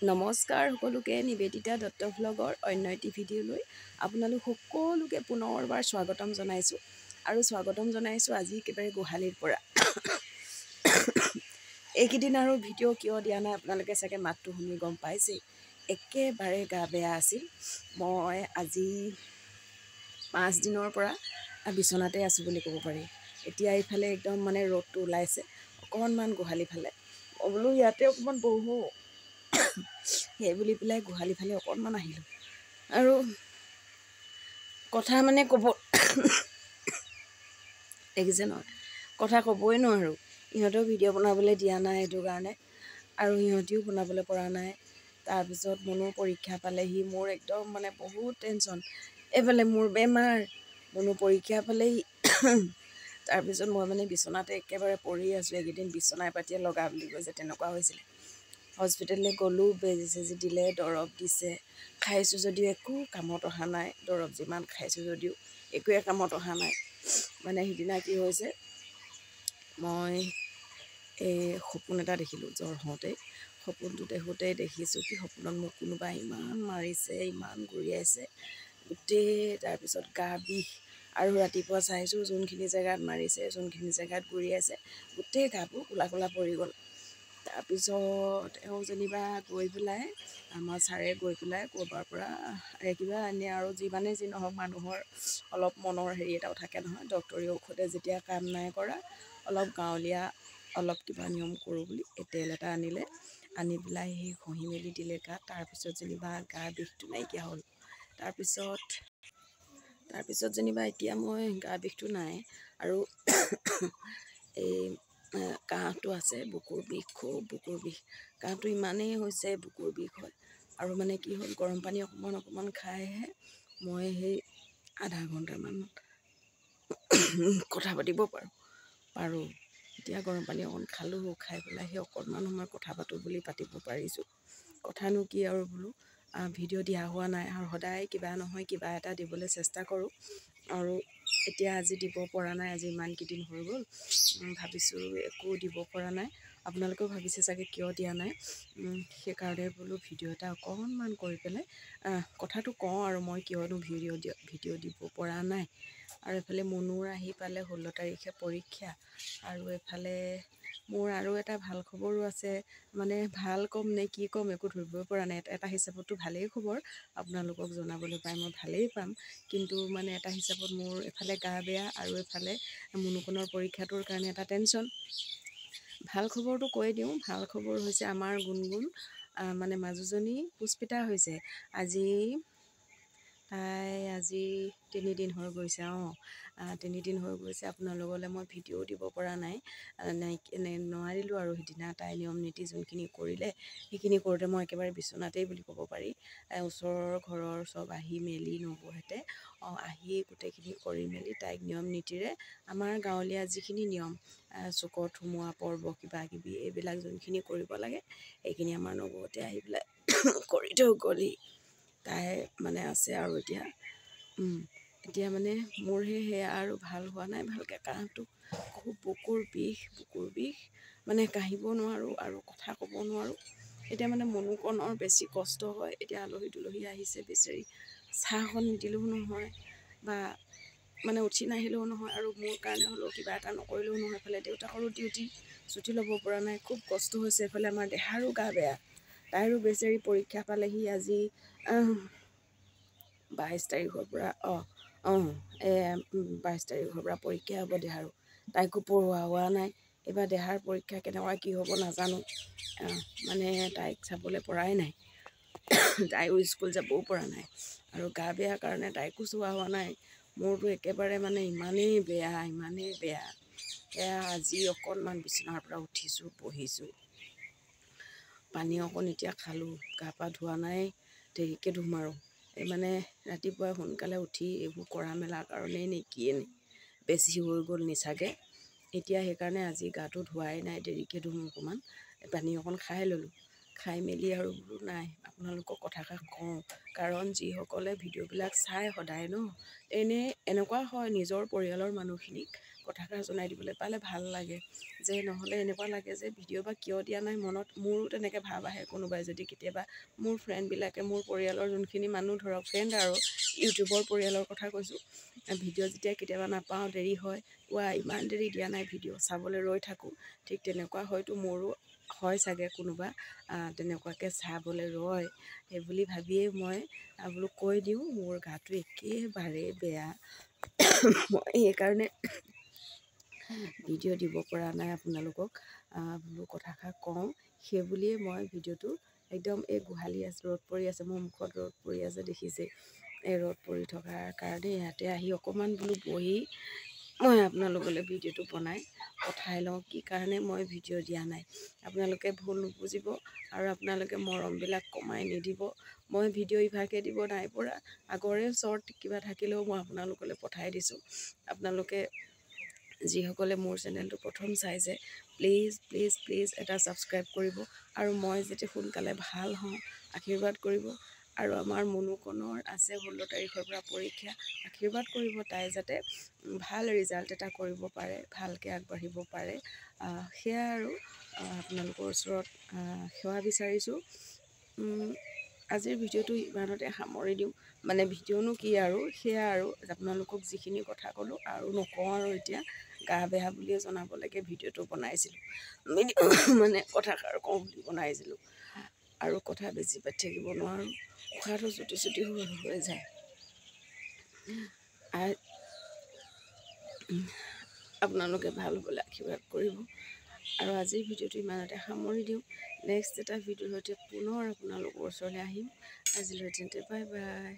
নমস্কাৰ সকলোকে নিবেদিতা দত্ত ভ্লগৰ অন্য এটি ভিডিঅ'লৈ আপোনালোক সকলোকে পুনৰবাৰ স্বাগতম জনাইছোঁ আৰু স্বাগতম জনাইছোঁ আজি একেবাৰে গোহালিৰ পৰা এইকেইদিন আৰু ভিডিঅ' কিয় দিয়া নাই আপোনালোকে চাগে মাতটো শুনি গম পাইছেই একেবাৰে গা বেয়া আছিল মই আজি 5 দিনৰ পৰা বিচনাতে আছোঁ বুলি ক'ব পাৰি এতিয়া এইফালে একদম মানে ৰ'দটো ওলাইছে অকণমান গোহালি ফালে বোলো ইয়াতে অকণমান বহো সেই বুলি পেলাই গোহালি ফালে অকণমান আহিলোঁ আৰু কথা মানে ক'ব দেখিছে নহয় কথা ক'বই নোৱাৰোঁ ইহঁতেও ভিডিঅ' বনাবলৈ দিয়া নাই এইটো কাৰণে আৰু ইহঁতিও বনাবলৈ পৰা নাই তাৰপিছত মনৰ পৰীক্ষা পালেহি মোৰ একদম মানে বহুত টেনশ্যন এইফালে মোৰ বেমাৰ মনৰ পৰীক্ষা পালেহি তাৰপিছত মই মানে বিচনাতে একেবাৰে পৰি আছোঁ এইকেইদিন বিচনাই পাতিয়ে লগা বুলি কৈছে তেনেকুৱা হৈছিলে হস্পিটেললৈ গ'লোঁ বেজি চেজি দিলে দৰৱ দিছে খাইছোঁ যদিও একো কামত অহা নাই দৰৱ যিমান খাইছোঁ যদিও একোৱে কামত অহা নাই মানে সিদিনা কি হৈছে মই এই সপোন এটা দেখিলোঁ জ্বৰ হওঁতে সপোনটো দেখোঁতেই দেখিছোঁ কি সপোনত মোক কোনোবা ইমান মাৰিছে ইমান গুৰিয়াইছে গোটেই তাৰপিছত গা বিষ আৰু ৰাতিপুৱা চাইছোঁ যোনখিনি জেগাত মাৰিছে যোনখিনি জেগাত গুৰিয়াইছে গোটেই গাবোৰ ক'লা ক'লা পৰি গ'ল তাৰপিছত এওঁ যেনিবা গৈ পেলাই আমাৰ ছাৰে গৈ পেলাই ক'ৰবাৰ পৰা কিবা এনে আৰু যিমানেই যি নহওক মানুহৰ অলপ মনৰ হেৰি এটাও থাকে নহয় ডক্তৰী ঔষধে যেতিয়া কাম নাই কৰা অলপ গাঁৱলীয়া অলপ কিবা নিয়ম কৰোঁ বুলি তেল এটা আনিলে আনি পেলাই সেই ঘঁহি মেলি দিলে গাত তাৰপিছত যেনিবা গাৰ বিষটো নাইকিয়া হ'ল তাৰপিছত যেনিবা এতিয়া মই গাৰ বিষটো নাই আৰু এই কাহটো আছে বুকুৰ বিষ খুব বুকুৰ বিষ কাহটো ইমানেই হৈছে বুকুৰ বিষ হয় আৰু মানে কি হ'ল গৰম পানী অকণমান খাইহে মই সেই আধা ঘণ্টামান কথা পাতিব পাৰোঁ এতিয়া গৰম পানী অকণ খালোঁ খাই পেলাই সেই অকণমান সময় কথা পাতোঁ বুলি পাতিব পাৰিছোঁ কথানো কি আৰু বোলো ভিডিঅ' দিয়া হোৱা নাই আৰু সদায় কিবা নহয় কিবা এটা দিবলৈ চেষ্টা কৰোঁ আৰু এতিয়া আজি দিব পৰা নাই আজি ইমানকেইদিন হৈ গ'ল ভাবিছোঁ একো দিব পৰা নাই আপোনালোকেও ভাবিছে চাগে কিয় দিয়া নাই সেইকাৰণে বোলো ভিডিঅ' এটা অকণমান কৰি পেলাই কথাটো কওঁ আৰু মই কিয়নো ভিডিঅ' দিব পৰা নাই আৰু এইফালে মনুৰ আহি পালে 16 তাৰিখে পৰীক্ষা আৰু এইফালে মোৰ আৰু এটা ভাল খবৰো আছে মানে ভাল ক'ম নে কি ক'ম একো ধৰিবই পৰা নাই এটা হিচাপততো ভালেই খবৰ আপোনালোকক জনাবলৈ পাই মই ভালেই পাম কিন্তু মানে এটা হিচাপত মোৰ এফালে গা বেয়া আৰু এফালে মুনুকণৰ পৰীক্ষাটোৰ কাৰণে এটা টেনশ্যন ভাল খবৰটো কৈ দিওঁ ভাল খবৰ হৈছে আমাৰ গুণগুণ মানে মাজুজনী পুষ্পিতা হৈছে আজি 3 দিন হৈ গৈছে 3 দিন হৈ গৈছে আপোনালোকলৈ মই ভিডিঅ' দিব পৰা নাই নোৱাৰিলোঁ আৰু সিদিনা তাই নিয়ম নীতি যোনখিনি কৰিলে সেইখিনি কৰোঁতে মই একেবাৰে বিচনাতেই বুলি ক'ব পাৰি ওচৰৰ ঘৰৰ চব আহি মেলি নবৌহেঁতে আহি গোটেইখিনি কৰি মেলি তাইক নিয়ম নীতিৰে আমাৰ গাঁৱলীয়া যিখিনি নিয়ম চুকত সোমোৱা পৰ্ব কিবা কিবি এইবিলাক যোনখিনি কৰিব লাগে সেইখিনি আমাৰ নবৌহঁতে আহি পেলাই কৰি থৈ গ'লহি তাই মানে আছে আৰু এতিয়া মানে মোৰ সেয়া আৰু ভাল হোৱা নাই ভালকৈ কাহটো খুব বুকুৰ বিষ মানে কাঢ়িব নোৱাৰোঁ আৰু কথা ক'ব নোৱাৰোঁ এতিয়া মানে মনুকণৰ বেছি কষ্ট হয় এতিয়া আলহী দুলহী আহিছে বেচেৰি চাহখন নিদিলেও নহয় বা মানে উঠি নাহিলেও নহয় আৰু মোৰ কাৰণে হ'লেও কিবা এটা নকৰিলেও নহয় এইফালে দেউতাকৰো ডিউটি ছুটি ল'ব পৰা নাই খুব কষ্ট হৈছে এইফালে আমাৰ দেহাৰো গা বেয়া তাইৰো বেচেৰি পৰীক্ষা পালেহি আজি 22 তাৰিখৰ পৰা 22 তাৰিখৰ পৰা পৰীক্ষা হ'ব দেহাৰো তাইকো পঢ়োৱা হোৱা নাই এইবাৰ দেহাৰ পৰীক্ষা কেনেকুৱা কি হ'ব নাজানো মানে তাইক চাবলৈ পৰাই নাই তাইও স্কুল যাবও পৰা নাই আৰু গা বেয়া কাৰণে তাইকো চোৱা হোৱা নাই মোৰতো একেবাৰে মানে ইমানেই বেয়া এয়া আজি অকণমান বিচনাৰ পৰা উঠিছোঁ বহিছোঁ পানী অকণ এতিয়া খালোঁ গা পা ধোৱা নাই দেৰিকৈ ধুম আৰু এই মানে ৰাতিপুৱা সোনকালে উঠি এইবোৰ কৰা মেলাৰ কাৰণেই নে কিয়ে নে বেছি হৈ গ'ল নিচাকৈ এতিয়া সেইকাৰণে আজি গাটো ধোৱাই নাই দেৰিকৈ ধুম অকণমান পানী অকণ খাই ল'লোঁ খাই মেলি আৰু বোলো নাই আপোনালোকক কথাষাৰ কওঁ কাৰণ যিসকলে ভিডিঅ'বিলাক চাই সদায় এনেকুৱা হয় নিজৰ পৰিয়ালৰ মানুহখিনিক কথাষাৰ জনাই দিবলৈ পালে ভাল লাগে যে নহ'লে এনেকুৱা লাগে যে ভিডিঅ' বা কিয় দিয়া নাই মনত মোৰো তেনেকৈ ভাৱ আহে কোনোবাই যদি কেতিয়াবা মোৰ ফ্ৰেণ্ডবিলাকে মোৰ পৰিয়ালৰ যোনখিনি মানুহ ধৰক ফ্ৰেণ্ড আৰু ইউটিউবৰ পৰিয়ালৰ কথা কৈছোঁ ভিডিঅ' যেতিয়া কেতিয়াবা নাপাওঁ দেৰি হয় ইমান দেৰি দিয়া নাই ভিডিঅ' চাবলৈ ৰৈ থাকোঁ ঠিক তেনেকুৱা হয়তো মোৰো হয় চাগে কোনোবা তেনেকুৱাকৈ চাবলৈ ৰয় সেই বুলি ভাবিয়েই মই বোলো কৈ দিওঁ মোৰ গাটো একেবাৰে বেয়া মই সেইকাৰণে ভিডিঅ' দিব পৰা নাই আপোনালোকক বোলো কথাষাৰ কওঁ সেই বুলিয়ে মই ভিডিঅ'টো একদম এই গোহালি আছে ৰ'দ পৰি আছে মোৰ মুখত ৰ'দ পৰি আছে দেখিছে এই ৰ'দ পৰি থকাৰ কাৰণে ইয়াতে আহি অকণমান বোলো বহি মই আপোনালোকলৈ ভিডিঅ'টো বনাই পঠাই লওঁ কি কাৰণে মই ভিডিঅ' দিয়া নাই আপোনালোকে ভুল নুবুজিব আৰু আপোনালোকে মৰমবিলাক কমাই নিদিব মই ভিডিঅ' ইভাগে দিব নাই পৰা আগৰে শ্বৰ্ট কিবা থাকিলেও মই আপোনালোকলৈ পঠাই দিছোঁ আপোনালোকে যিসকলে মোৰ চেনেলটো প্ৰথম চাইছে প্লিজ প্লিজ প্লিজ এটা ছাবস্ক্ৰাইব কৰিব আৰু মই যাতে সোনকালে ভাল হওঁ আশীৰ্বাদ কৰিব আৰু আমাৰ মুনুকণৰ আছে 16 তাৰিখৰ পৰা পৰীক্ষা আশীৰ্বাদ কৰিব তাই যাতে ভাল ৰিজাল্ট এটা কৰিব পাৰে ভালকৈ আগবাঢ়িব পাৰে সেয়া আৰু আপোনালোকৰ ওচৰত সেৱা বিচাৰিছোঁ আজিৰ ভিডিঅ'টো ইমানতে সামৰি দিওঁ মানে ভিডিঅ'নো কি আৰু সেয়া আৰু আপোনালোকক যিখিনি কথা ক'লোঁ আৰু নকওঁ আৰু এতিয়া গা বেয়া বুলিয়ে জনাব লাগে ভিডিঅ'টো বনাইছিলোঁ মানে কথাষাৰ কওঁ বুলি বনাইছিলোঁ আৰু কথা বেছি পাতি থাকিব নোৱাৰোঁ উশাহটো চুটি হৈ যায় আপোনালোকে ভাল হ'বলৈ আশীৰ্বাদ কৰিব আৰু আজিৰ ভিডিঅ'টো ইমানতে সামৰি দিওঁ নেক্সট এটা ভিডিঅ'ৰ সৈতে পুনৰ আপোনালোকৰ ওচৰলৈ আহিম আজিলৈ তেন্তে বাই বাই